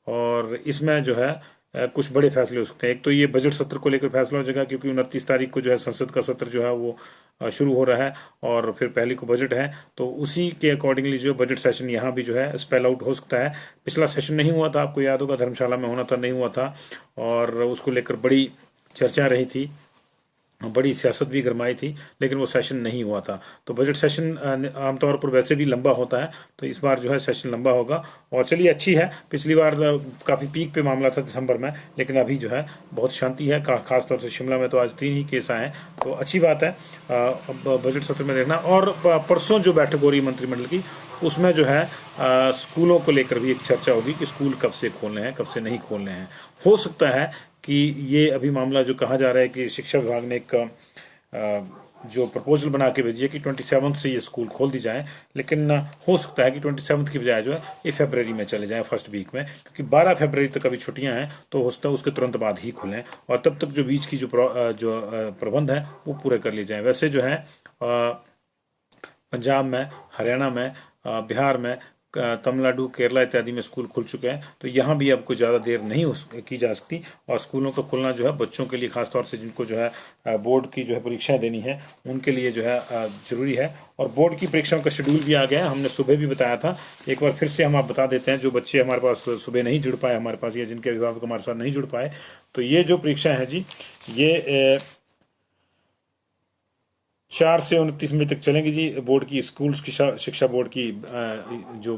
और इसमें जो है कुछ बड़े फैसले हो सकते हैं। एक तो ये बजट सत्र को लेकर फैसला हो जाएगा, क्योंकि 29 तारीख को जो है संसद का सत्र जो है वो शुरू हो रहा है, और फिर पहली को बजट है, तो उसी के अकॉर्डिंगली जो बजट सेशन यहाँ भी जो है स्पेल आउट हो सकता है। पिछला सेशन नहीं हुआ था, आपको याद होगा, धर्मशाला में होना था, नहीं हुआ था, और उसको लेकर बड़ी चर्चा रही थी, बड़ी सियासत भी गरमाई थी, लेकिन वो सेशन नहीं हुआ था। तो बजट सेशन आमतौर पर वैसे भी लंबा होता है, तो इस बार जो है सेशन लंबा होगा। और चलिए अच्छी है, पिछली बार काफ़ी पीक पे मामला था दिसंबर में, लेकिन अभी जो है बहुत शांति है, खासतौर से शिमला में तो आज 3 ही केस आए हैं, तो अच्छी बात है। अब बजट सत्र में देखना। और परसों जो बैठक हो रही है मंत्रिमंडल की, उसमें जो है स्कूलों को लेकर भी एक चर्चा होगी कि स्कूल कब से खोलने हैं, कब से नहीं खोलने हैं। हो सकता है कि ये अभी मामला जो कहा जा रहा है कि शिक्षा विभाग ने एक जो प्रपोजल बना के भेजी है कि 27 से ये स्कूल खोल दी जाए, लेकिन हो सकता है कि 27 की बजाय जो है ये फरवरी में चले जाएं, फर्स्ट वीक में, क्योंकि 12 फरवरी तक अभी छुट्टियां हैं, तो हो सकता है उसके तुरंत बाद ही खुलें, और तब तक जो बीच की जो प्रबंध है वो पूरे कर लिए जाएं। वैसे जो है पंजाब में, हरियाणा में, बिहार में, तमिलनाडु, केरला इत्यादि में स्कूल खुल चुके हैं, तो यहाँ भी अब कोई ज़्यादा देर नहीं की जा सकती। और स्कूलों का खुलना जो है बच्चों के लिए, खासतौर से जिनको जो है बोर्ड की जो है परीक्षाएं देनी है, उनके लिए जो है जरूरी है। और बोर्ड की परीक्षाओं का शेड्यूल भी आ गया है, हमने सुबह भी बताया था, एक बार फिर से हम आप बता देते हैं, जो बच्चे हमारे पास सुबह नहीं जुड़ पाए हमारे पास, या जिनके अभिभावक हमारे साथ नहीं जुड़ पाए, तो ये जो परीक्षाएं हैं जी, ये 4 से 29 मई तक चलेंगी जी। बोर्ड की, स्कूल की शिक्षा बोर्ड की जो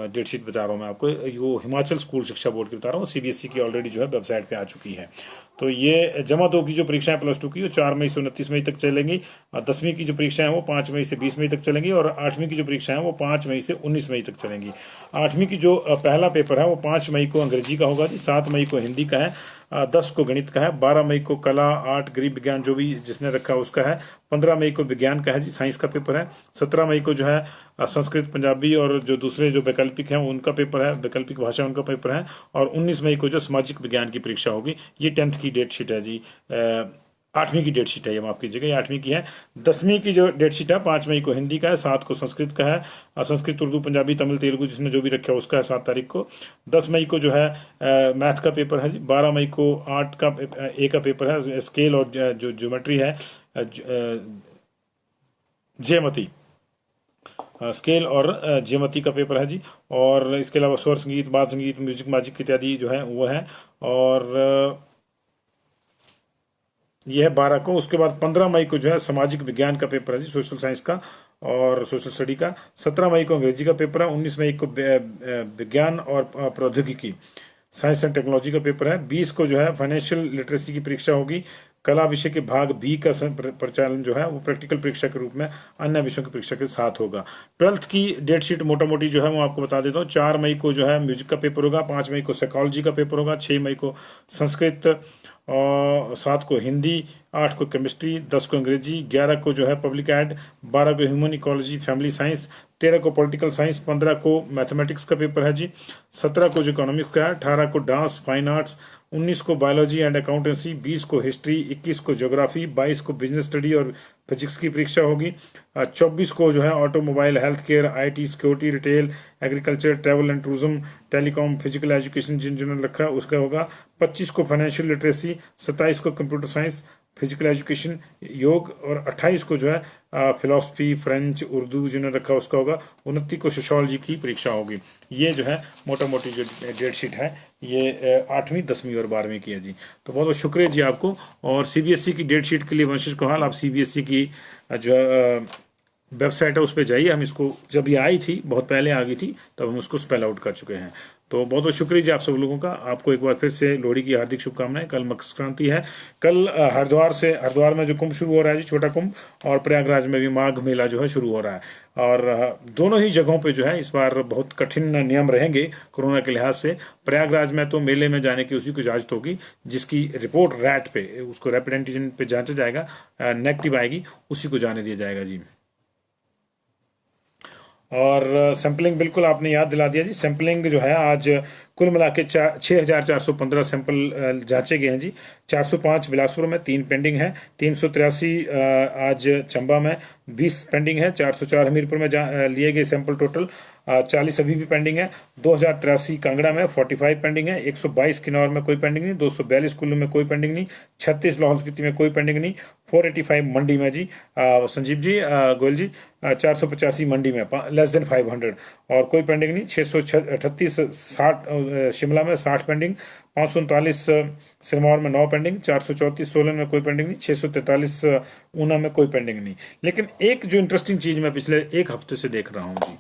डेट शीट बता रहा हूँ मैं आपको, वो हिमाचल स्कूल शिक्षा बोर्ड की बता रहा हूँ, सीबीएसई की ऑलरेडी जो है वेबसाइट पे आ चुकी है। तो ये जमा 2 की जो परीक्षाएं +2 की, वो 4 मई से 29 मई तक चलेंगी। और 10वीं की जो परीक्षाएं हैं वो 5 मई से 20 मई तक चलेंगी, और 8वीं की जो परीक्षाएं हैं वो 5 मई से 19 मई तक चलेंगी। 8वीं की जो पहला पेपर है वो 5 मई को अंग्रेजी का होगा जी, 7 मई को हिंदी का है, 10 को गणित का है, 12 मई को कला, आर्ट, गृह विज्ञान जो भी जिसने रखा उसका है, 15 मई को विज्ञान का है जी, साइंस का पेपर है, 17 मई को जो है संस्कृत, पंजाबी और जो दूसरे जो वैकल्पिक हैं उनका पेपर है, वैकल्पिक भाषा उनका पेपर है, और 19 मई को जो सामाजिक विज्ञान की परीक्षा होगी। ये 10th की डेट शीट है जी। 8वीं की डेट शीट है, ये माफ कीजिएगा, ये 8वीं की है। 10वीं की जो डेट शीट है 5 मई को हिंदी का है, 7 को संस्कृत का है, और संस्कृत उर्दू पंजाबी तमिल तेलुगु जिसने जो भी रखा है उसका है 7 तारीख को। 10 मई को जो है मैथ का पेपर है जी। 12 मई को आर्ट का ए का पेपर है, स्केल और जो ज्योमेट्री है, ज्यामिति, स्केल और ज्यामिति का पेपर है जी। और इसके अलावा स्वर संगीत, बाल संगीत, म्यूजिक मैजिक इत्यादि जो है वो है। और ये है 12 को। उसके बाद 15 मई को जो है सामाजिक विज्ञान का पेपर है जी, सोशल साइंस का और सोशल स्टडी का। 17 मई को अंग्रेजी का पेपर है। 19 मई को विज्ञान और प्रौद्योगिकी, साइंस एंड टेक्नोलॉजी का पेपर है। 20 को जो है फाइनेंशियल लिटरेसी की परीक्षा होगी। कला विषय के भाग बी का प्रचालन जो है वो प्रैक्टिकल परीक्षा के रूप में अन्य विषयों की परीक्षा के साथ होगा। 12th की डेट शीट मोटा मोटी जो है वो आपको बता देता हूँ। 4 मई को जो है म्यूजिक का पेपर होगा, 5 मई को साइकोलॉजी का पेपर होगा, 6 मई को संस्कृत, और 7 को हिंदी, 8 को केमिस्ट्री, 10 को अंग्रेजी, 11 को जो है पब्लिक एड, 12 को ह्यूमन इकोलॉजी फैमिली साइंस, 13 को पॉलिटिकल साइंस, 15 को मैथमेटिक्स का पेपर है जी, 17 को जो इकोनॉमिक्स का है, 18 को डांस फाइन आर्ट्स, 19 को बायोलॉजी एंड अकाउंटेंसी, 20 को हिस्ट्री, 21 को ज्योग्राफी, 22 को बिजनेस स्टडी और फिजिक्स की परीक्षा होगी, 24 को जो है automobile, health care, IT, security, retail, agriculture, travel and tourism, telecom, physical education जिन जिन्होंने रखा है उसका होगा, 25 को फाइनेंशियल लिटरेसी, 27 को कंप्यूटर साइंस, फिजिकल एजुकेशन, योग, और 28 को जो है फिलोसफी, फ्रेंच, उर्दू जिन्होंने रखा उसका होगा, 29 को सोशोलॉजी की परीक्षा होगी। ये जो है मोटा मोटी जो डेट शीट है ये 8वीं, 10वीं और 12वीं की है जी। तो बहुत बहुत शुक्रिया जी आपको। और सीबीएसई की डेट शीट के लिए वंशिष कोहाल, आप सीबीएसई की जो वेबसाइट है उस पर जाइए। हम इसको जब ये आई थी बहुत पहले आ गई थी तब हम उसको स्पेल आउट कर चुके हैं। तो बहुत बहुत शुक्रिया जी आप सब लोगों का। आपको एक बार फिर से लोहड़ी की हार्दिक शुभकामनाएं। कल मकर संक्रांति है। कल हरिद्वार में जो कुंभ शुरू हो रहा है जी, छोटा कुंभ, और प्रयागराज में भी माघ मेला जो है शुरू हो रहा है। और दोनों ही जगहों पे जो है इस बार बहुत कठिन नियम रहेंगे कोरोना के लिहाज से। प्रयागराज में तो मेले में जाने की उसी को इजाजत होगी जिसकी रिपोर्ट रैट पे, उसको रैपिड एंटीजन पे जांचा जाएगा, नेगेटिव आएगी, उसी को जाने दिया जाएगा जी। और सैंपलिंग बिल्कुल आपने याद दिला दिया जी। सैंपलिंग जो है आज कुल मिला के 6,415 सैंपल जांचे गए हैं जी। 405 बिलासपुर में, 3 पेंडिंग है, 383 आज चंबा में, 20 पेंडिंग है, 404 हमीरपुर में लिए गए सैंपल टोटल, 40 अभी भी पेंडिंग है, 2083 कांगड़ा में, 45 पेंडिंग है, 122 किन्नौर में कोई पेंडिंग नहीं, 242 कुल्लू में कोई पेंडिंग नहीं, 36 लाहौल स्पीति में कोई पेंडिंग नहीं, 485 मंडी में जी, संजीव जी, गोयल जी, 485 मंडी में, लेस देन 500, और कोई पेंडिंग नहीं, 638 60 शिमला में, 60 पेंडिंग, 539 सिरमौर में 9 पेंडिंग, 434 सोलन में कोई पेंडिंग नहीं, 643 ऊना में कोई पेंडिंग नहीं। लेकिन एक जो इंटरेस्टिंग चीज मैं पिछले एक हफ्ते से देख रहा हूं जी,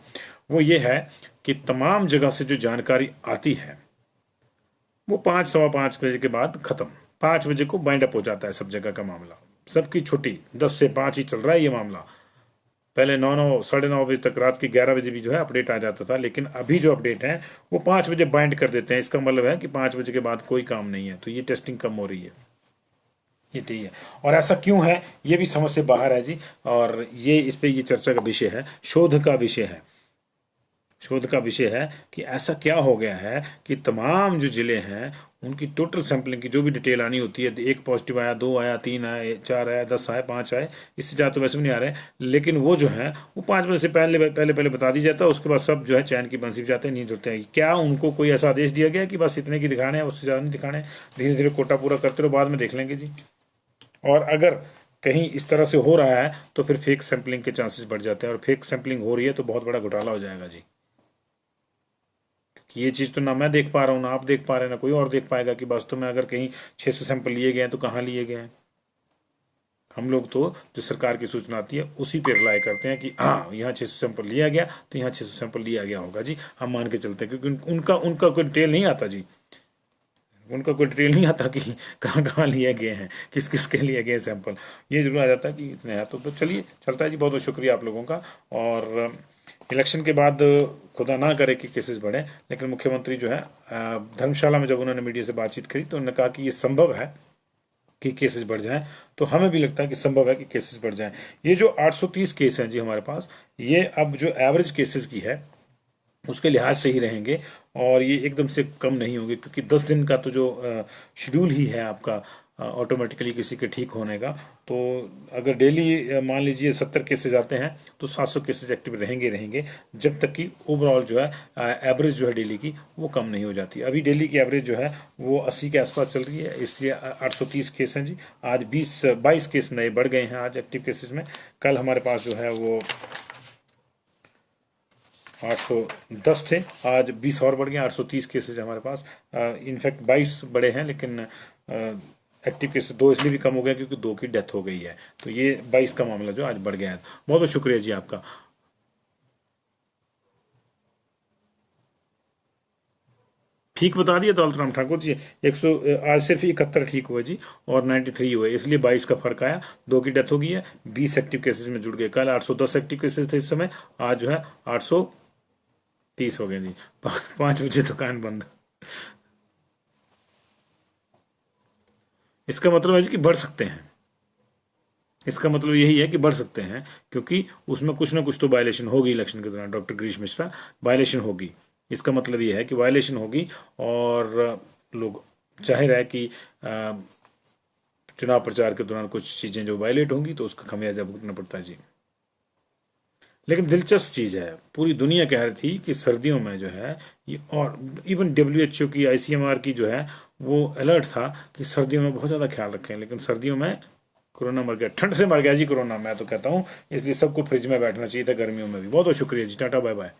वो ये है कि तमाम जगह से जो जानकारी आती है वो 5 सवा 5 बजे के बाद खत्म, 5 बजे को बाइंड अप हो जाता है सब जगह का मामला, सबकी छुट्टी, 10 से 5 ही चल रहा है ये मामला। पहले 9 साढ़े 9 बजे तक, रात के 11 बजे भी जो है अपडेट आ जाता था, लेकिन अभी जो अपडेट है वो 5 बजे बाइंड कर देते हैं। इसका मतलब है कि 5 बजे के बाद कोई काम नहीं है, तो ये टेस्टिंग कम हो रही है, ये ठीक है। और ऐसा क्यों है ये भी समझ से बाहर है जी, और ये इस पे ये चर्चा का विषय है, शोध का विषय है। शोध का विषय है कि ऐसा क्या हो गया है कि तमाम जो जिले हैं उनकी टोटल सैंपलिंग की जो भी डिटेल आनी होती है, 1 पॉजिटिव आया, 2 आया, 3 आया, 4 आया, 10 आए, 5 आए, इससे ज़्यादा तो वैसे भी नहीं आ रहे, लेकिन वो जो है वो 5 बजे से पहले बता दी जाता है। उसके बाद सब जो है चैन की बंसी जाते हैं, नहीं जुड़ते हैं। क्या उनको कोई ऐसा आदेश दिया गया कि बस इतने की दिखाने हैं, उससे ज़्यादा नहीं दिखाने हैं, धीरे धीरे कोटा पूरा करते रहो, बाद में देख लेंगे जी। और अगर कहीं इस तरह से हो रहा है तो फिर फेक सैंपलिंग के चांसेस बढ़ जाते हैं, और फेक सैंपलिंग हो रही है तो बहुत बड़ा घोटाला हो जाएगा जी। कि ये चीज़ तो ना मैं देख पा रहा हूँ, ना आप देख पा रहे हैं, ना कोई और देख पाएगा कि वास्तव में अगर कहीं 600 सैंपल लिए गए हैं तो कहाँ लिए गए हैं। हम लोग तो जो सरकार की सूचना आती है उसी पे रिलाई करते हैं कि हाँ यहाँ 600 सैंपल लिया गया तो यहाँ 600 सैंपल लिया गया होगा जी, हम मान के चलते हैं, क्योंकि उनका उनका कोई डिटेल नहीं आता जी, उनका कोई डिटेल नहीं आता कि कहाँ कहाँ लिए गए हैं, किस किस के लिए गए सैंपल। ये जरूर आ जाता है कि इतने हैं, तो चलिए चलता है जी। बहुत बहुत शुक्रिया आप लोगों का। और इलेक्शन के बाद खुदा ना करे कि केसेस बढ़े, लेकिन मुख्यमंत्री जो है धर्मशाला में जब उन्होंने मीडिया से बातचीत करी तो उन्होंने कहा कि ये संभव है कि केसेस बढ़ जाएं, तो हमें भी लगता है कि संभव है कि केसेस बढ़ जाएं। ये जो 830 केस हैं जी हमारे पास, ये अब जो एवरेज केसेस की है उसके लिहाज से ही रहेंगे, और ये एकदम से कम नहीं होंगे, क्योंकि 10 दिन का तो जो शेड्यूल ही है आपका ऑटोमेटिकली किसी के ठीक होने का। तो अगर डेली मान लीजिए 70 केसेज आते हैं तो 700 केसेज एक्टिव रहेंगे रहेंगे जब तक कि ओवरऑल जो है एवरेज जो है डेली की वो कम नहीं हो जाती। अभी डेली की एवरेज जो है वो 80 के आसपास चल रही है, इसलिए 830 केस हैं जी। आज 22 केस नए बढ़ गए हैं आज एक्टिव केसेज में। कल हमारे पास जो है वो 810 थे, आज 20 और बढ़ गए, 830 केसेज हमारे पास। इनफैक्ट 22 बड़े हैं, लेकिन एक्टिव केसेस 2 इसलिए भी कम हो गया क्योंकि 2 की डेथ हो गई है। तो ये 22 का मामला जो आज बढ़ गया है। बहुत बहुत शुक्रिया जी आपका। ठीक बता दिया दौलत राम ठाकुर जी। 100 आज सिर्फ 71 ठीक हुए जी और 93 हुए, इसलिए 22 का फर्क आया। 2 की डेथ हो गई है, 20 एक्टिव केसेस में जुड़ गए। कल 810 एक्टिव केसेस थे इस समय, आज जो है 830 हो गए जी। 5 बजे दुकान बंद। इसका मतलब है जी कि बढ़ सकते हैं, इसका मतलब यही है कि बढ़ सकते हैं, क्योंकि उसमें कुछ ना कुछ तो वायलेशन होगी इलेक्शन के दौरान। डॉक्टर गिरीश मिश्रा, वायलेशन होगी। इसका मतलब यह है कि वायलेशन होगी और लोग जाहिर है कि चुनाव प्रचार के दौरान कुछ चीज़ें जो वायलेट होंगी तो उसका खमियाजा भुगतना पड़ता है जी। लेकिन दिलचस्प चीज़ है, पूरी दुनिया कह रही थी कि सर्दियों में जो है ये, और इवन WHO की, ICMR की जो है वो अलर्ट था कि सर्दियों में बहुत ज़्यादा ख्याल रखें, लेकिन सर्दियों में कोरोना मर गया, ठंड से मर गया जी कोरोना। मैं तो कहता हूँ इसलिए सबको फ्रिज में बैठना चाहिए था गर्मियों में भी। बहुत बहुत शुक्रिया जी, टाटा बाय बाय।